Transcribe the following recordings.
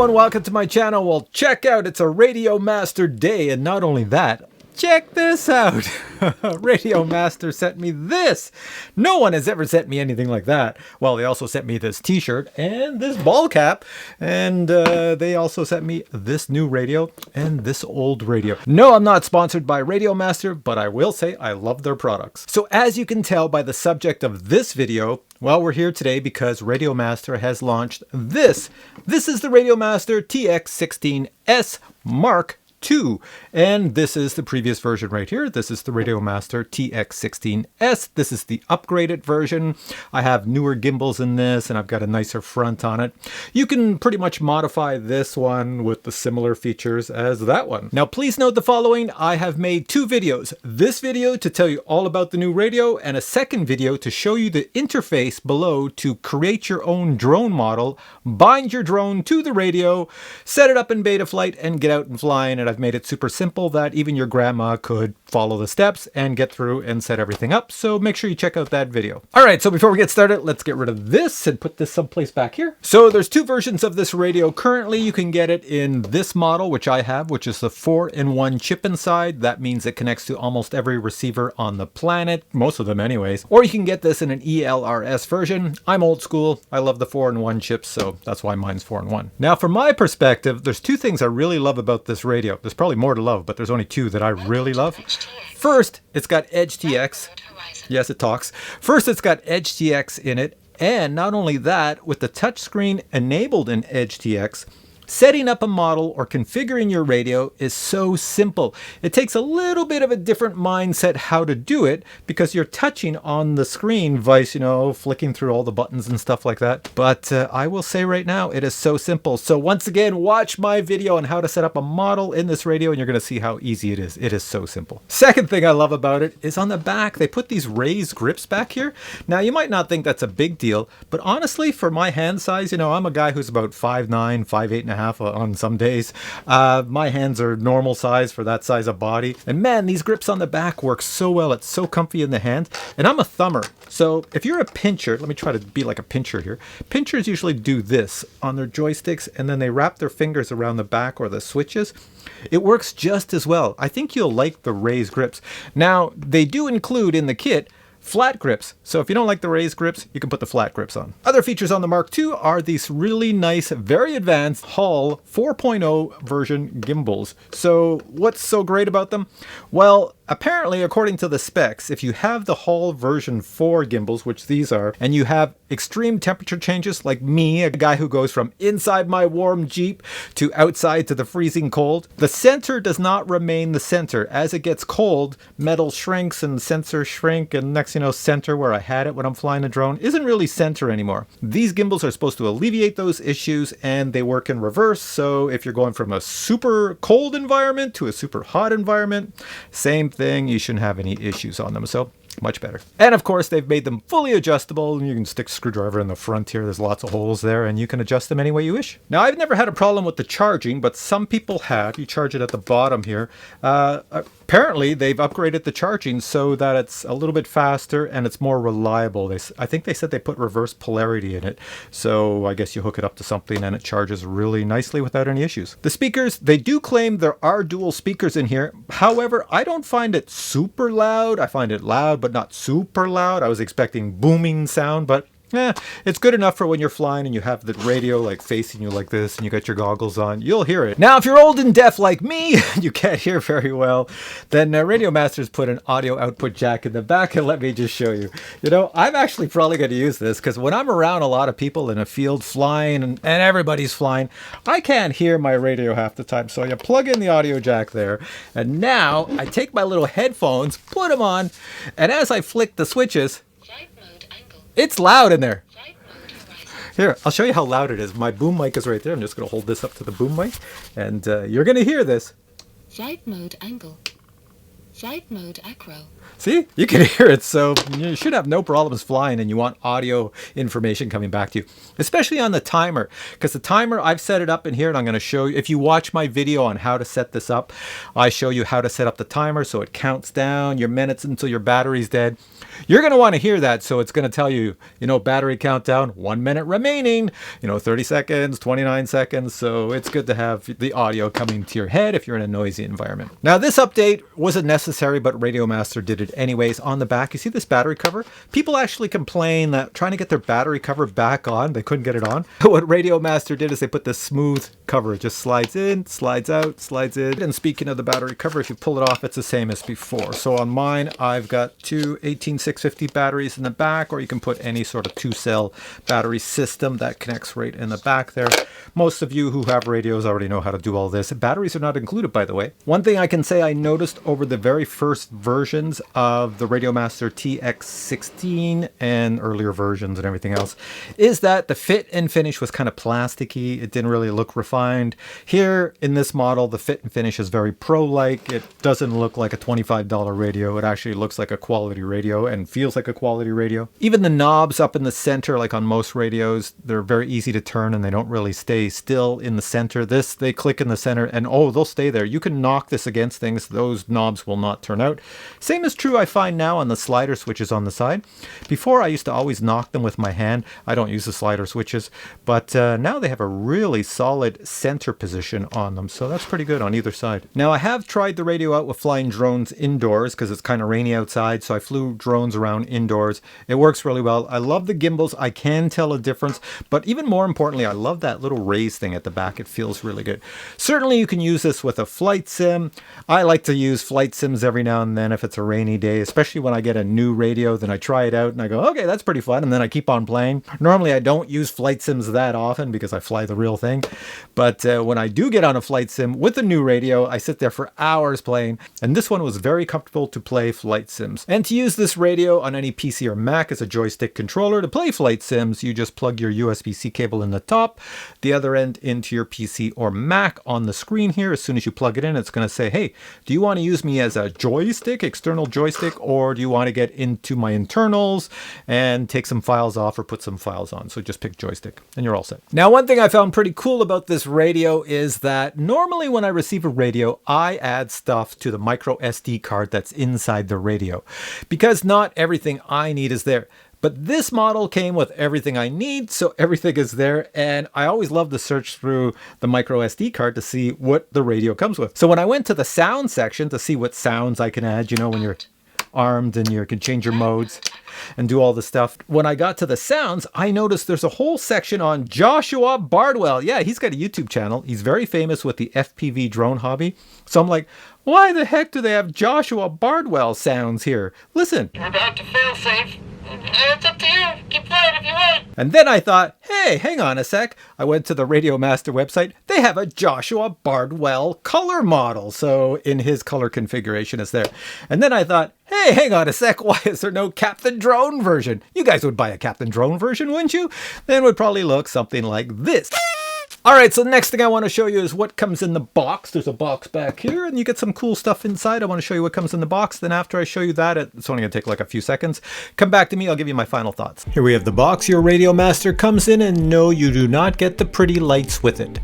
everyone, welcome to my channel. Well, check out, it's a Radiomaster day, and not only that, check this out. Radiomaster sent me this. No one has ever sent me anything like that. Well, they also sent me this t-shirt and this ball cap, and they also sent me this new radio and this old radio. No, I'm not sponsored by Radiomaster, but I will say I love their products. So as you can tell by the subject of this video, well, we're here today because Radiomaster has launched this. This is the Radiomaster TX16S Mark II, and this is the previous version right here. This is the Radiomaster TX16S. This is the upgraded version. I have newer gimbals in this, and I've got a nicer front on it. You can pretty much modify this one with the similar features as that one. Now, please note the following. I have made two videos. This video to tell you all about the new radio, and a second video to show you the interface below to create your own drone model, bind your drone to the radio, set it up in beta flight, and get out and flying. And I've made it super simple that even your grandma could follow the steps and get through and set everything up. So make sure you check out that video. All right, so before we get started, let's get rid of this and put this someplace back here. So there's two versions of this radio. Currently, you can get it in this model, which I have, which is the 4-in-1 chip inside. That means it connects to almost every receiver on the planet, most of them anyways. Or you can get this in an ELRS version. I'm old school. I love the 4-in-1 chips, so that's why mine's 4-in-1. Now, from my perspective, there's two things I really love about this radio. There's probably more to love, but there's only two that I really love. First, it's got EdgeTX. Yes, it talks. First, it's got EdgeTX in it. And not only that, with the touchscreen enabled in EdgeTX, setting up a model or configuring your radio is so simple. It takes a little bit of a different mindset how to do it because you're touching on the screen, vice, flicking through all the buttons and stuff like that. But I will say right now, it is so simple. So once again, watch my video on how to set up a model in this radio and you're going to see how easy it is. It is so simple. Second thing I love about it is on the back, they put these raised grips back here. Now, you might not think that's a big deal, but honestly, for my hand size, I'm a guy who's about 5'9", 5'8" on some days. My hands are normal size for that size of body. And man, these grips on the back work so well. It's so comfy in the hand. And I'm a thumber. So if you're a pincher, let me try to be like a pincher here. Pinchers usually do this on their joysticks and then they wrap their fingers around the back or the switches. It works just as well. I think you'll like the raised grips. Now, they do include in the kit flat grips. So if you don't like the raised grips, you can put the flat grips on. Other features on the Mark II are these really nice, very advanced Hall 4.0 version gimbals. So what's so great about them? Well, apparently, according to the specs, if you have the Hall version 4 gimbals, which these are, and you have extreme temperature changes like me, a guy who goes from inside my warm Jeep to outside to the freezing cold, the center does not remain the center. As it gets cold, metal shrinks and sensors shrink, and next center where I had it when I'm flying a drone isn't really center anymore. These gimbals are supposed to alleviate those issues and they work in reverse. So if you're going from a super cold environment to a super hot environment, same thing, you shouldn't have any issues on them. So much better. And of course, they've made them fully adjustable. You can stick a screwdriver in the front here. There's lots of holes there and you can adjust them any way you wish. Now, I've never had a problem with the charging, but some people have. You charge it at the bottom here. Apparently, they've upgraded the charging so that it's a little bit faster and it's more reliable. I think they said they put reverse polarity in it. So I guess you hook it up to something and it charges really nicely without any issues. The speakers, they do claim there are dual speakers in here. However, I don't find it super loud. I find it loud, but not super loud. I was expecting booming sound, but it's good enough for when you're flying and you have the radio like facing you like this and you got your goggles on. You'll hear it. Now, if you're old and deaf like me, you can't hear very well, then Radiomaster's put an audio output jack in the back, and let me just show you. I'm actually probably going to use this because when I'm around a lot of people in a field flying and everybody's flying, I can't hear my radio half the time. So you plug in the audio jack there, and now I take my little headphones, put them on, and as I flick the switches, it's loud in there. Here, I'll show you how loud it is. My boom mic is right there. I'm just going to hold this up to the boom mic, and you're going to hear this. Flight mode angle. Flight mode acro. See? You can hear it, so you should have no problems flying, and you want audio information coming back to you, especially on the timer, because the timer, I've set it up in here, and I'm going to show you. If you watch my video on how to set this up, I show you how to set up the timer so it counts down your minutes until your battery's dead. You're going to want to hear that, so it's going to tell you, battery countdown, 1 minute remaining, 30 seconds, 29 seconds. So it's good to have the audio coming to your head if you're in a noisy environment. Now, this update wasn't necessary, but Radiomaster did it anyways. On the back, you see this battery cover? People actually complain that trying to get their battery cover back on, they couldn't get it on. What Radiomaster did is they put this smooth cover. It just slides in, slides out, slides in. And speaking of the battery cover, if you pull it off, it's the same as before. So on mine, I've got two 18650 batteries in the back, or you can put any sort of 2-cell battery system that connects right in the back there. Most of you who have radios already know how to do all this. Batteries are not included, by the way. One thing I can say I noticed over the very first versions of the Radiomaster TX16 and earlier versions and everything else is that the fit and finish was kind of plasticky. It didn't really look refined. Here in this model, the fit and finish is very pro-like. It doesn't look like a $25 radio. It actually looks like a quality radio and feels like a quality radio. Even the knobs up in the center, like on most radios, they're very easy to turn and they don't really stay still in the center. This, they click in the center and they'll stay there. You can knock this against things. Those knobs will not turn out. Same is true, I find now, on the slider switches on the side. Before, I used to always knock them with my hand. I don't use the slider switches, but now they have a really solid center position on them. So that's pretty good on either side. Now, I have tried the radio out with flying drones indoors because it's kind of rainy outside. So I flew drones around indoors. It works really well. I love the gimbals. I can tell a difference, but even more importantly, I love that little raised thing at the back. It feels really good. Certainly you can use this with a flight sim. I like to use flight sims every now and then if it's a rainy day, especially when I get a new radio, then I try it out and I go, okay, that's pretty fun. And then I keep on playing. Normally I don't use flight sims that often because I fly the real thing. But when I do get on a flight sim with a new radio, I sit there for hours playing. And this one was very comfortable to play flight sims. And to use this radio on any PC or Mac as a joystick controller to play flight sims, you just plug your USB-C cable in the top, the other end into your PC or Mac. On the screen here, as soon as you plug it in, it's going to say, hey, do you want to use me as a joystick, external joystick, or do you want to get into my internals and take some files off or put some files on? So just pick joystick and you're all set. Now, one thing I found pretty cool about this radio is that normally when I receive a radio, I add stuff to the micro SD card that's inside the radio because not everything I need is there. But this model came with everything I need, so everything is there. And I always love to search through the micro SD card to see what the radio comes with. So when I went to the sound section to see what sounds I can add, when you're armed and you can change your modes and do all the stuff. When I got to the sounds, I noticed there's a whole section on Joshua Bardwell. Yeah, he's got a YouTube channel. He's very famous with the FPV drone hobby. So I'm like, why the heck do they have Joshua Bardwell sounds here? Listen. You're about to fail safe. It's up to you. Keep playing if you want. And then I thought, hey, hang on a sec. I went to the Radiomaster website. They have a Joshua Bardwell color model. So in his color configuration is there. And then I thought, hey, hang on a sec. Why is there no Captain Drone version? You guys would buy a Captain Drone version, wouldn't you? Then it would probably look something like this. All right, so the next thing I want to show you is what comes in the box. There's a box back here, and you get some cool stuff inside. I want to show you what comes in the box. Then after I show you that, it's only going to take like a few seconds. Come back to me. I'll give you my final thoughts. Here we have the box. Your Radiomaster comes in, and no, you do not get the pretty lights with it.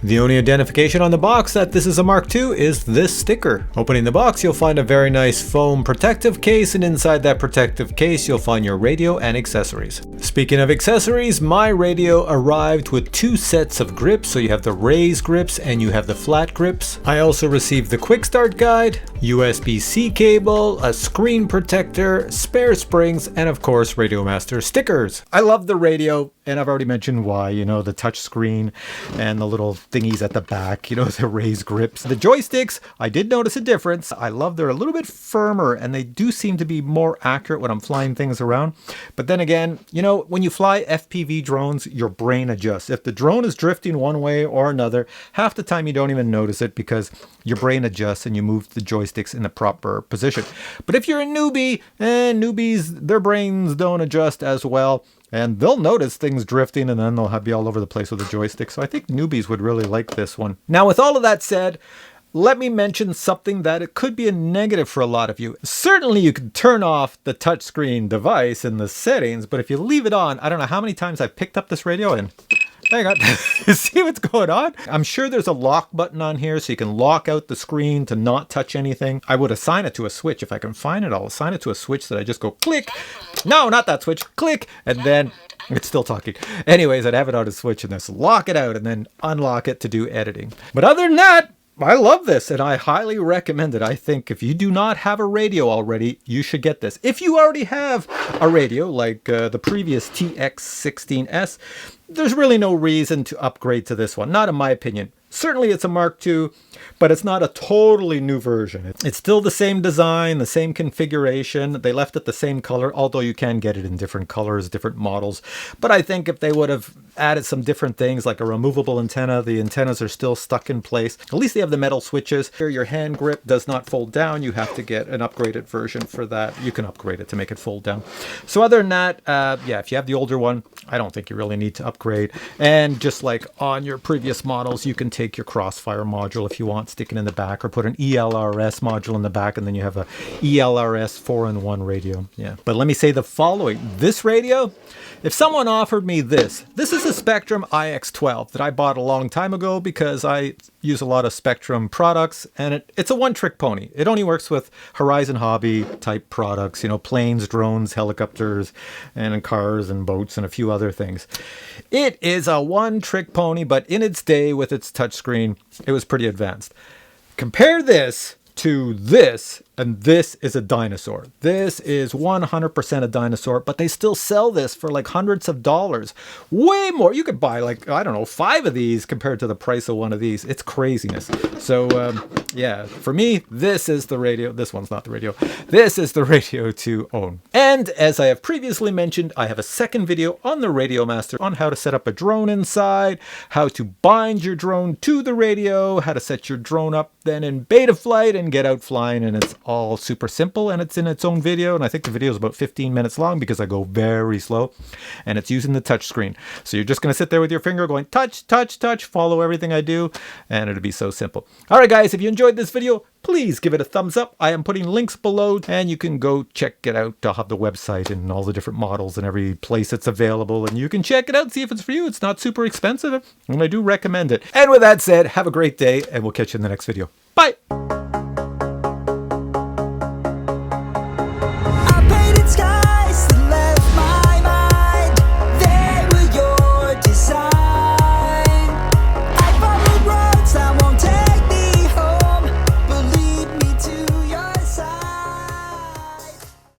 The only identification on the box that this is a Mark II is this sticker. Opening the box, you'll find a very nice foam protective case, and inside that protective case, you'll find your radio and accessories. Speaking of accessories, my radio arrived with 2 sets of grips. So you have the raised grips and you have the flat grips. I also received the quick start guide, USB-C cable, a screen protector, spare springs, and of course, Radiomaster stickers. I love the radio, and I've already mentioned why, the touch screen and the little thingies at the back, the raised grips. The joysticks, I did notice a difference. I love they're a little bit firmer and they do seem to be more accurate when I'm flying things around. But then again, when you fly FPV drones, your brain adjusts. If the drone is drifting one way or another, half the time you don't even notice it because your brain adjusts and you move the joysticks in the proper position. But if you're a newbie, newbies, their brains don't adjust as well. And they'll notice things drifting and then they'll be all over the place with the joystick. So I think newbies would really like this one. Now, with all of that said, let me mention something that it could be a negative for a lot of you. Certainly you can turn off the touchscreen device in the settings, but if you leave it on, I don't know how many times I've picked up this radio and Hang on. See what's going on? I'm sure there's a lock button on here so you can lock out the screen to not touch anything. I would assign it to a switch. If I can find it, I'll assign it to a switch that I just go click. No, not that switch. Click. And then it's still talking. Anyways, I'd have it on a switch and just lock it out and then unlock it to do editing. But other than that, I love this and I highly recommend it. I think if you do not have a radio already, you should get this. If you already have a radio like the previous TX16S, there's really no reason to upgrade to this one. Not in my opinion. Certainly it's a Mark II, but it's not a totally new version. It's still the same design, the same configuration. They left it the same color, although you can get it in different colors, different models. But I think if they would have added some different things like a removable antenna, the antennas are still stuck in place. At least they have the metal switches. Here your hand grip does not fold down. You have to get an upgraded version for that. You can upgrade it to make it fold down. So other than that, yeah, if you have the older one, I don't think you really need to upgrade. And just like on your previous models, you can take your Crossfire module if you want, stick it in the back, or put an ELRS module in the back, and then you have a ELRS 4-in-1 radio. Yeah. But let me say the following. This radio, if someone offered me this is a Spectrum IX12 that I bought a long time ago because I use a lot of Spectrum products, and it's a one-trick pony. It only works with Horizon Hobby type products, you know, planes, drones, helicopters, and cars and boats and a few other things. It is a one-trick pony, but in its day with its touchscreen, it was pretty advanced. Compare this to this, and this is a dinosaur. This is 100% a dinosaur, but they still sell this for like hundreds of dollars. Way more. You could buy like, I don't know, 5 of these compared to the price of one of these. It's craziness. So yeah, for me, this is the radio. This one's not the radio. This is the radio to own. And as I have previously mentioned, I have a second video on the Radiomaster on how to set up a drone inside, how to bind your drone to the radio, how to set your drone up then in beta flight and get out flying, and it's all super simple, and it's in its own video, and I think the video is about 15 minutes long because I go very slow, and it's using the touch screen. So you're just going to sit there with your finger going touch, touch, touch, follow everything I do, and it'll be so simple. All right, guys, if you enjoyed this video, please give it a thumbs up. I am putting links below, and you can go check it out. I'll have the website and all the different models and every place it's available, and you can check it out, see if it's for you. It's not super expensive, and I do recommend it. And with that said, have a great day, and we'll catch you in the next video. Bye!